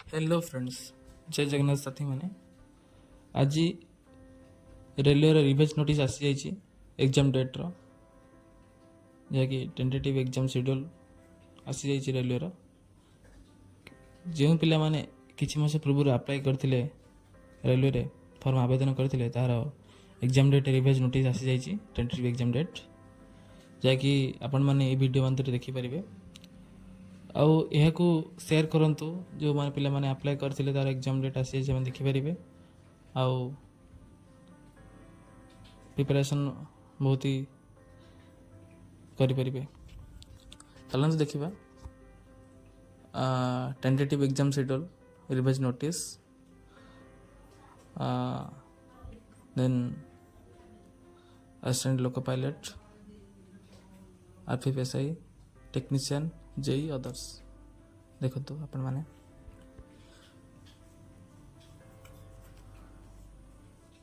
Hello friends, जय जगन्नाथ साथी मैंने आज रेलवे रिवेज नोटिस आसी जाइए एग्जाम डेट्र जहाँकि टेन्टेटिव एग्जाम शेड्यूल आसी जाइए रेलवे जो पिला माने किछि मास पूर्व अप्लाई करथिले रेलवे रे फॉर्म आवेदन करथिले तार एग्जाम डेट रिवेज नोटिस आसी जाइए टेन्टेटिव एग्जाम डेट जहाँकि आपण माने ए वीडियो मानते देखि परिबे आउ यह सेयार करंतु जो माने पिला माने अप्लाई करथिले तार एग्जाम डेट आसी जाइए देखि परिबे आउ प्रिपरेशन बहुत ही करें। चलते देखा tentative exam schedule revise notice then assistant loco pilot RPFSI technician JE others देखो तो अपन माने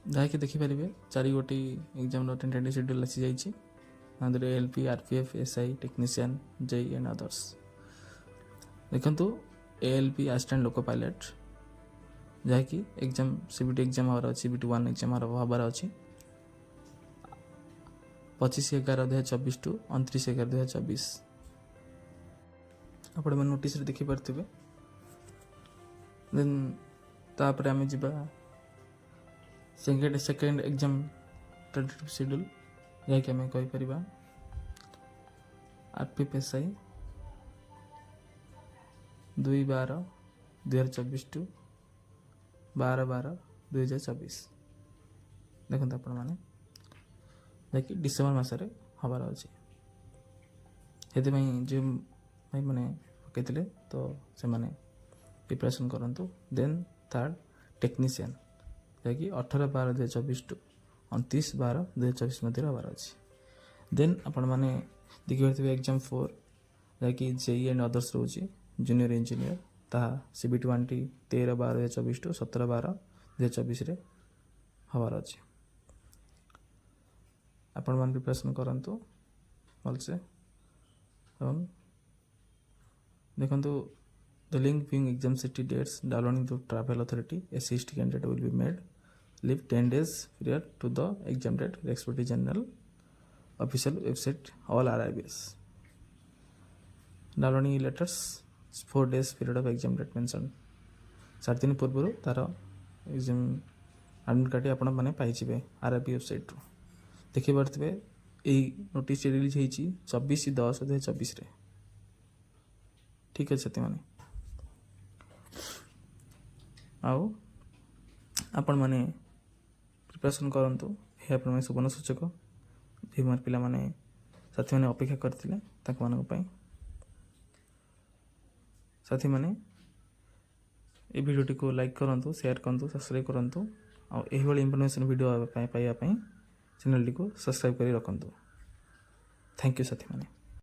जहाँकि देखिपारे चार गोटी एग्जाम टेन्टेटिव शेड्यूल आसी जाइए LP RPF SI technician JE and others देखु ALP असिस्टेंट लोको पायलट जहाँकि एग्जाम CBT एग्जाम हमारा अच्छी CBT 1 एग्जाम हमार अच्छी 25/11/2024 टू 29/11/2024 आपण मैंने नोटिस देखिपे देन तापर आम जा सेकेंड एग्जाम टेन्टेटिव शेड्यूल जहाँकि आम कहीपर RPFSI 2/12/2024 टू 12/12/2024 देखते आपण मैंने जहाँकि डिसेम्बर मसरे हबार अच्छे से जो भाई मैंने पकईले तो से मैंने प्रिपरेशन करूँ देन थर्ड टेक्नीशियन जहाँकि 18/12/2024 टू 29/12/2024 मध्य हबार अच्छे देन आपण मैंने देखिए एग्जाम 4 जहाँकि जेई एंड अदर्स रोचे जूनियर इंजीनियर ता CBT 1 टी 13/12/2024 टू 17/12/2024 हबार अच्छे आपण मैंने प्रिपरेशन करूँ भलसे देखो the link viewing exam city dates downloading to travel authority SCST candidate will be made leave 10 days prior to the exam date respective general official website all RIBS downloading letters 4 days period of exam date mentioned 7 दिन पूर्व तार exam admit card आपण मैंने पाइबे RIB website रू देखी पारे यही नोटिस रिलीज होती 24/10/2024 ठीक अच्छे मैंने आउ आपण मैंने प्रिपरेशन करूँ ये आपण सुवर्ण सूचक जो पिला माने साथी मैंने अपेक्षा करते साथी मैंने ये वीडियो को लाइक करूँ शेयर करूँ सब्सक्राइब करूँ और यही इनफॉरमेशन वीडियो पाइबा चैनल को सब्सक्राइब कर रखु थैंक यू साथी मैंने।